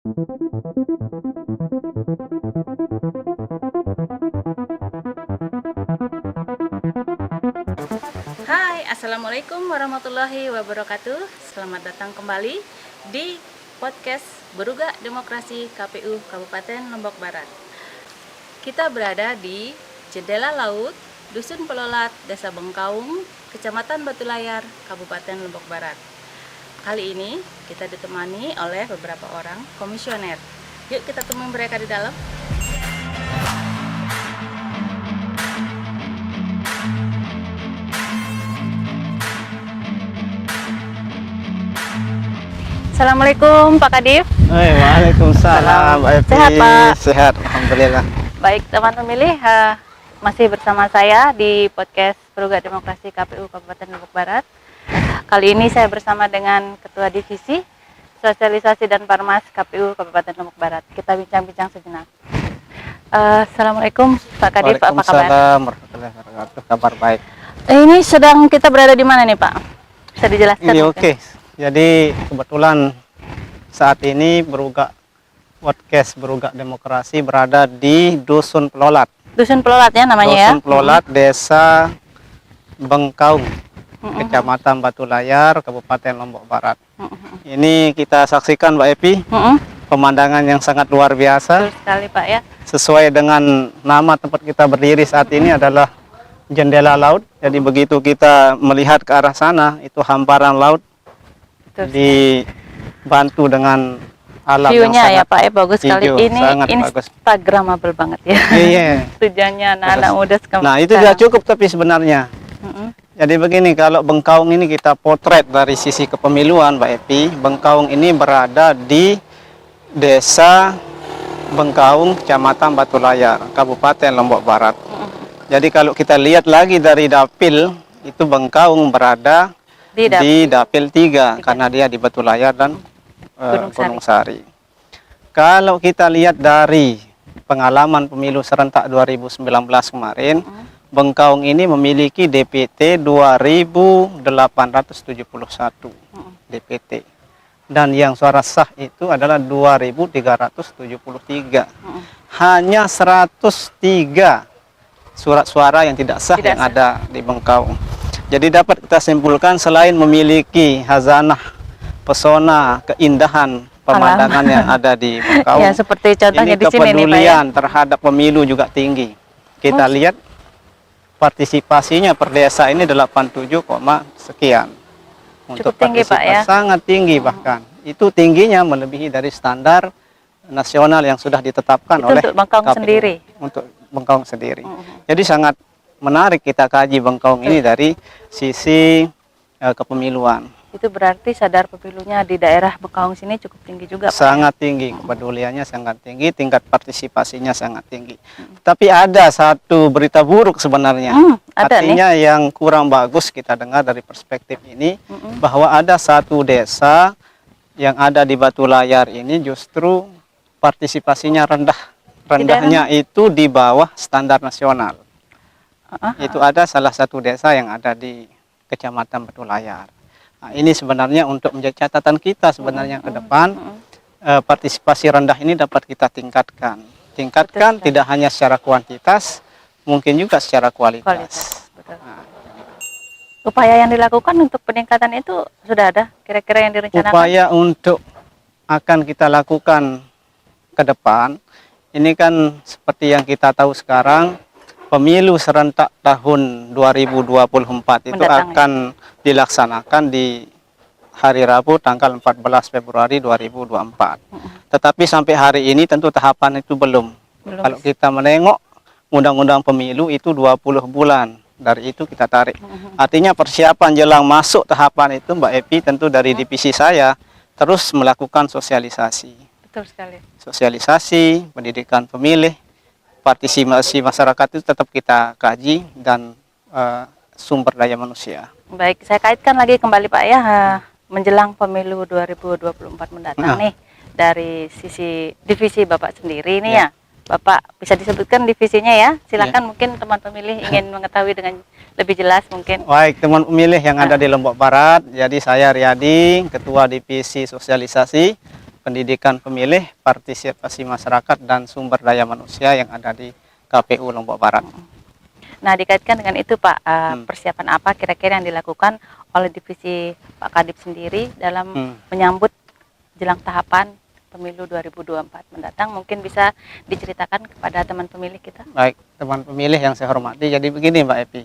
Hai, Assalamualaikum warahmatullahi wabarakatuh. Selamat datang kembali di podcast Beruga Demokrasi KPU Kabupaten Lombok Barat. Kita berada di Jendela Laut, Dusun Pelolat, Desa Bengkaung, Kecamatan Batu Layar, Kabupaten Lombok Barat. Kali ini kita ditemani oleh beberapa orang komisioner. Yuk kita temui mereka di dalam. Assalamualaikum Pak Kadif. Waalaikumsalam. Sehat, Pak? Sehat, alhamdulillah. Baik teman pemilih, masih bersama saya di podcast Beruga Demokrasi KPU Kabupaten Lombok Barat. Kali ini saya bersama dengan Ketua Divisi Sosialisasi dan Parmas KPU Kabupaten Lombok Barat. Kita bincang-bincang sejenak. Assalamualaikum Pak Kadif, apa kabar? Waalaikumsalam warahmatullahi wabarakatuh. Kabar baik. Ini sedang kita berada di mana nih Pak? Bisa dijelaskan? Ini oke. Jadi kebetulan saat ini podcast Beruga Demokrasi berada di Dusun Pelolat. Dusun Pelolat ya namanya ya? Dusun Pelolat, Desa Bengkaung, Kecamatan Batu Layar, Kabupaten Lombok Barat. Ini kita saksikan Mbak Epi, pemandangan yang sangat luar biasa. Betul sekali Pak ya. Sesuai dengan nama tempat kita berdiri saat ini adalah Jendela Laut. Jadi begitu kita melihat ke arah sana, itu hamparan laut. Betul Dibantu dengan alam view-nya yang ya Pak ya, bagus sekali. hijau, Ini sangat instagramable banget ya. Iya. Tujuannya anak-anak muda sekarang. Nah itu sudah cukup tapi sebenarnya. Jadi begini, kalau Bengkaung ini kita potret dari sisi kepemiluan Mbak Epi, Bengkaung ini berada di Desa Bengkaung, Kecamatan Batu Layar, Kabupaten Lombok Barat. Jadi kalau kita lihat lagi dari dapil, itu Bengkaung berada di dapil 3 karena dia di Batu Layar dan Gunung Sari. Kalau kita lihat dari pengalaman pemilu serentak 2019 kemarin, Bengkaung ini memiliki DPT 2.871 DPT. Dan yang suara sah itu adalah 2.373. Hanya 103 surat suara yang tidak sah yang ada di Bengkaung. Jadi dapat kita simpulkan selain memiliki hazanah, pesona, keindahan pemandangan yang ada di Bengkaung. Ya, seperti contohnya ini di sini nih Pak ya. kepedulian terhadap pemilu juga tinggi. Kita lihat partisipasinya per desa ini 87, sekian. Cukup tinggi Pak ya. Sangat tinggi bahkan. Itu tingginya melebihi dari standar nasional yang sudah ditetapkan itu oleh untuk Bengkaung KPU. sendiri. Untuk Bengkaung sendiri. Jadi sangat menarik kita kaji Bengkaung ini dari sisi kepemiluan. Itu berarti sadar pemilunya di daerah Bengkaung sini cukup tinggi juga Pak. Sangat tinggi, kepeduliannya sangat tinggi, tingkat partisipasinya sangat tinggi. Tapi ada satu berita buruk sebenarnya. Artinya yang kurang bagus kita dengar dari perspektif ini, bahwa ada satu desa yang ada di Batu Layar ini justru partisipasinya rendah. Rendahnya itu di bawah standar nasional. Itu ada salah satu desa yang ada di Kecamatan Batu Layar. Nah, ini sebenarnya untuk menjadi catatan kita sebenarnya ke depan, partisipasi rendah ini dapat kita tingkatkan. Tingkatkan tidak hanya secara kuantitas, mungkin juga secara kualitas. Betul. Upaya yang dilakukan untuk peningkatan itu sudah ada kira-kira yang direncanakan? Upaya untuk akan kita lakukan ke depan, ini kan seperti yang kita tahu sekarang, pemilu serentak tahun 2024 itu akan dilaksanakan di hari Rabu tanggal 14 Februari 2024. Tetapi sampai hari ini tentu tahapan itu belum. Kalau kita menengok undang-undang pemilu itu 20 bulan. Dari itu kita tarik. Artinya persiapan jelang masuk tahapan itu Mbak Epi tentu dari divisi saya terus melakukan sosialisasi. Betul sekali. Sosialisasi, pendidikan pemilih, partisipasi masyarakat itu tetap kita kaji dan sumber daya manusia. Baik, saya kaitkan lagi kembali Pak ya, menjelang pemilu 2024 mendatang nih, dari sisi divisi Bapak sendiri nih ya. Bapak bisa disebutkan divisinya ya, silakan mungkin teman pemilih ingin mengetahui dengan lebih jelas mungkin. Baik, teman pemilih yang ada di Lombok Barat, jadi saya Riyadi, Ketua Divisi Sosialisasi, pendidikan pemilih, partisipasi masyarakat, dan sumber daya manusia yang ada di KPU Lombok Barat. Nah, dikaitkan dengan itu Pak, persiapan apa kira-kira yang dilakukan oleh divisi Pak Kadip sendiri dalam menyambut jelang tahapan pemilu 2024 mendatang? Mungkin bisa diceritakan kepada teman pemilih kita. Baik, teman pemilih yang saya hormati, jadi begini Mbak Epi.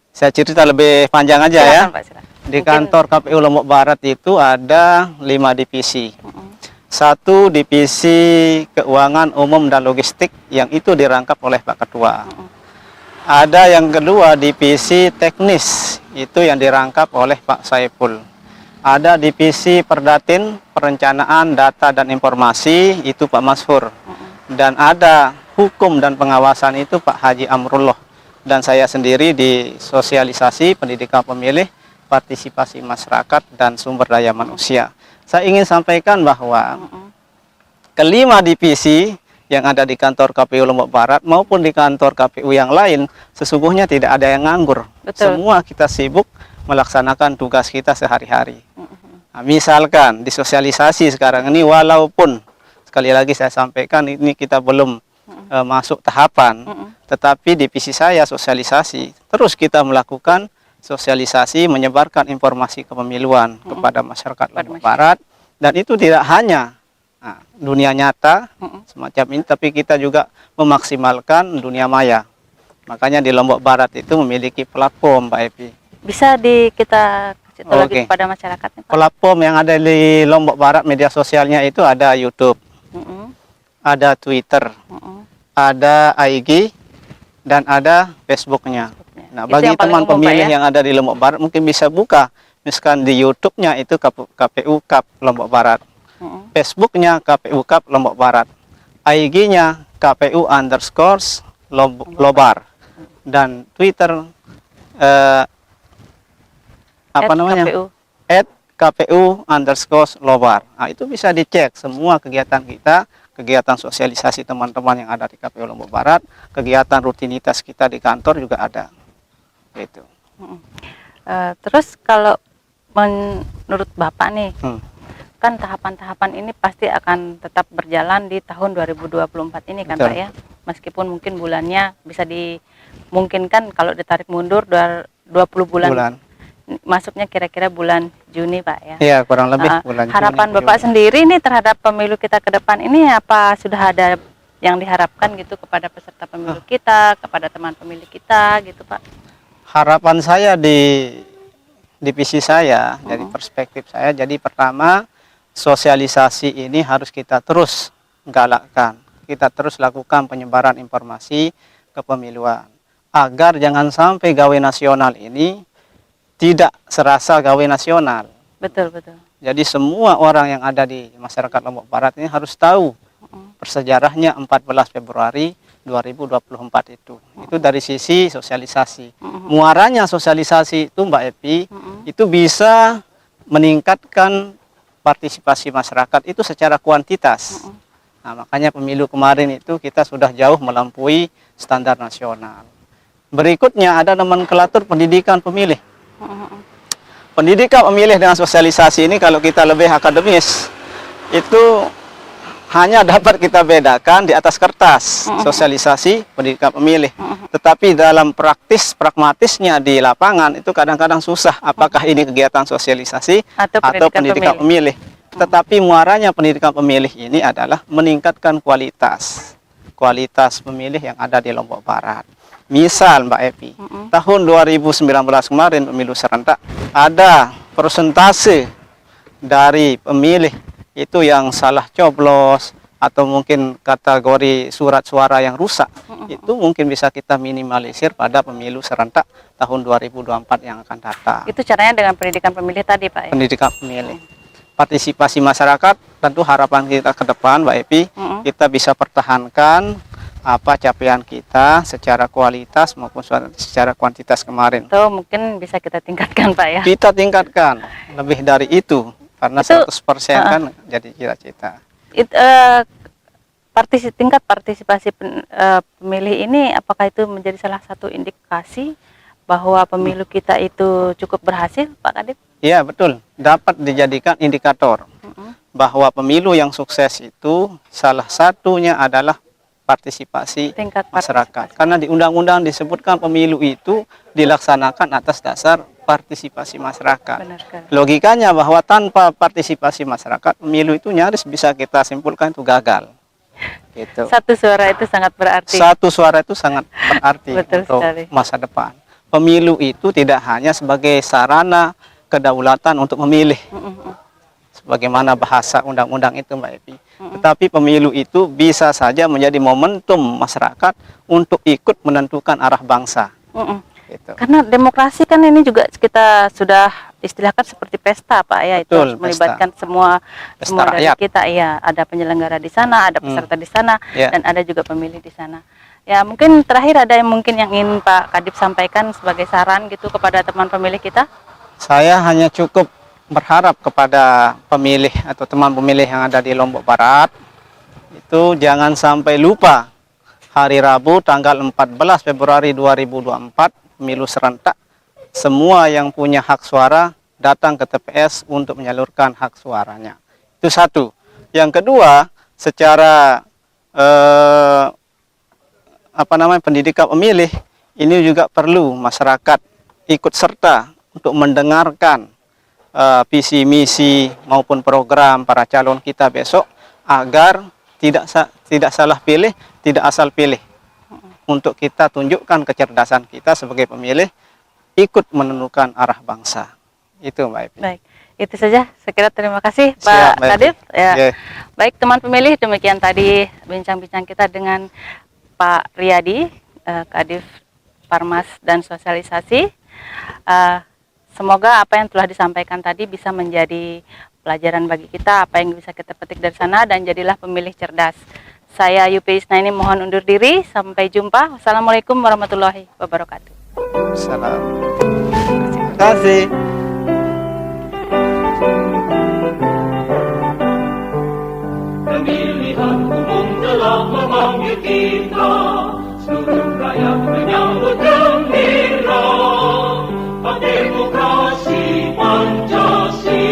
Saya cerita lebih panjang aja. Silakan, ya. Pak, silakan. Di kantor KPU Lombok Barat itu ada 5 divisi. Satu divisi keuangan umum dan logistik yang itu dirangkap oleh Pak Ketua. Ada yang kedua divisi teknis, itu yang dirangkap oleh Pak Saiful. Ada divisi perdatin, perencanaan, data dan informasi, itu Pak Mashur. Dan ada hukum dan pengawasan, itu Pak Haji Amrullah. Dan saya sendiri di sosialisasi, pendidikan pemilih, partisipasi masyarakat, dan sumber daya manusia. Saya ingin sampaikan bahwa kelima divisi yang ada di kantor KPU Lombok Barat maupun di kantor KPU yang lain, sesungguhnya tidak ada yang nganggur. Betul. Semua kita sibuk melaksanakan tugas kita sehari-hari. Nah, misalkan di sosialisasi sekarang ini, walaupun sekali lagi saya sampaikan ini kita belum masuk tahapan, tetapi divisi saya sosialisasi, terus kita melakukan sosialisasi, menyebarkan informasi kepemiluan kepada masyarakat Lombok Barat, dan itu tidak hanya dunia nyata semacam ini, tapi kita juga memaksimalkan dunia maya. Makanya di Lombok Barat itu memiliki platform, Mbak Epi. Bisa kita kasih tahu lagi kepada masyarakatnya, Pak? Platform yang ada di Lombok Barat, media sosialnya itu ada YouTube, ada Twitter, ada IG, dan ada Facebooknya. Nah, bagi teman pemilih yang ada di Lombok Barat mungkin bisa buka, misalkan di YouTube-nya itu KPU KAP Lombok Barat. Facebooknya KPU KAP Lombok Barat, IG-nya KPU_Lobar, dan Twitter @KPU_Lobar. Nah, itu bisa dicek semua kegiatan kita, kegiatan sosialisasi teman-teman yang ada di KPU Lombok Barat, kegiatan rutinitas kita di kantor juga ada. Gitu. Terus kalau menurut Bapak nih, kan tahapan-tahapan ini pasti akan tetap berjalan di tahun 2024 ini kan, Pak, ya? Meskipun mungkin bulannya bisa dimungkinkan kalau ditarik mundur 20 bulan. Masuknya kira-kira bulan Juni, Pak, ya? Iya, kurang lebih bulan Juni. Harapan Bapak sendiri nih terhadap pemilu kita ke depan ini, apa sudah ada yang diharapkan gitu kepada peserta pemilu kita, kepada teman pemilih kita gitu, Pak? Harapan saya di divisi saya, dari perspektif saya, jadi pertama, sosialisasi ini harus kita terus galakkan, kita terus lakukan penyebaran informasi kepemiluan, agar jangan sampai gawe nasional ini tidak serasa gawe nasional. Betul, betul. Jadi semua orang yang ada di masyarakat Lombok Barat ini harus tahu persejarahnya 14 Februari 2024 itu. Itu dari sisi sosialisasi. Muaranya sosialisasi itu, Mbak Epi, itu bisa meningkatkan partisipasi masyarakat itu secara kuantitas. Nah, makanya pemilu kemarin itu kita sudah jauh melampaui standar nasional. Berikutnya ada nomenklatur pendidikan pemilih. Pendidikan pemilih dengan sosialisasi ini kalau kita lebih akademis, itu hanya dapat kita bedakan di atas kertas, sosialisasi pendidikan pemilih. Tetapi dalam pragmatisnya di lapangan itu kadang-kadang susah, apakah ini kegiatan sosialisasi atau pendidikan pemilih. Tetapi muaranya pendidikan pemilih ini adalah meningkatkan kualitas pemilih yang ada di Lombok Barat. Misal, Mbak Epi, tahun 2019 kemarin pemilu serentak, ada persentase dari pemilih itu yang salah coblos atau mungkin kategori surat suara yang rusak, itu mungkin bisa kita minimalisir pada pemilu serentak tahun 2024 yang akan datang. Itu caranya dengan pendidikan pemilih tadi, Pak, ya? Pendidikan pemilih. Partisipasi masyarakat, tentu harapan kita ke depan, Mbak Epi, kita bisa pertahankan apa capaian kita secara kualitas maupun secara kuantitas kemarin. Itu mungkin bisa kita tingkatkan, Pak, ya? Kita tingkatkan lebih dari itu, karena 100% kan jadi cita-cita. Tingkat partisipasi pemilih ini, apakah itu menjadi salah satu indikasi bahwa pemilu kita itu cukup berhasil, Pak Kadip? Iya, betul. Dapat dijadikan indikator. bahwa pemilu yang sukses itu salah satunya adalah partisipasi Tingkat masyarakat. Karena di undang-undang disebutkan pemilu itu dilaksanakan atas dasar partisipasi masyarakat. Benar sekali. Logikanya bahwa tanpa partisipasi masyarakat, pemilu itu nyaris bisa kita simpulkan itu gagal. Gitu. Satu suara itu sangat berarti. Satu suara itu sangat berarti Betul untuk sekali. masa depan. Pemilu itu tidak hanya sebagai sarana kedaulatan untuk memilih, sebagaimana bahasa undang-undang itu, Mbak Evi. Tetapi pemilu itu bisa saja menjadi momentum masyarakat untuk ikut menentukan arah bangsa. Gitu. Karena demokrasi kan ini juga kita sudah istilahkan seperti pesta, Pak, ya. Itu Betul, harus melibatkan semua dari rakyat. kita, ya. Ada penyelenggara di sana, ada peserta di sana, Ya. dan ada juga pemilih di sana. Ya, mungkin terakhir ada yang ingin Pak Kadip sampaikan sebagai saran gitu kepada teman pemilih kita? Saya hanya cukup berharap kepada pemilih atau teman pemilih yang ada di Lombok Barat, itu jangan sampai lupa hari Rabu tanggal 14 Februari 2024, pemilu serentak. Semua yang punya hak suara datang ke TPS untuk menyalurkan hak suaranya. Itu satu. Yang kedua, secara pendidikan pemilih, ini juga perlu masyarakat ikut serta untuk mendengarkan visi misi maupun program para calon kita besok, agar tidak salah pilih, tidak asal pilih. Untuk kita tunjukkan kecerdasan kita sebagai pemilih, ikut menentukan arah bangsa. Itu, Mbak Evi. Baik, itu saja. Saya kira terima kasih Siap, Pak Kadip. Ya. Yeah. Baik teman pemilih, demikian tadi bincang-bincang kita dengan Pak Riyadi, Kadif Parmas dan Sosialisasi. Semoga apa yang telah disampaikan tadi bisa menjadi pelajaran bagi kita, apa yang bisa kita petik dari sana, dan jadilah pemilih cerdas. Saya Yupi Isnaini mohon undur diri. Sampai jumpa. Wassalamualaikum warahmatullahi wabarakatuh. Salam. Terima kasih. Pemilihan umum telah memanggil kita, seluruh rakyat menyambut gembira. Hak demokrasi Pancasila,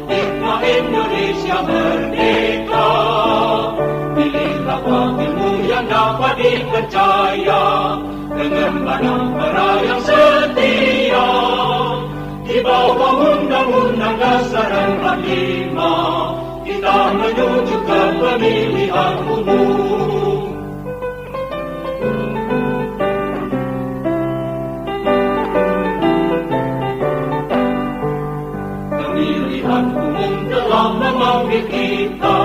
hikmah Indonesia merdeka. Pilihlah wakilmu yang dapat dipercaya, dengan bara yang setia. Di bawah Undang-Undang Dasar 45, kita menuju ke pemilihan umum. Pemilihan umum telah memanggil kita,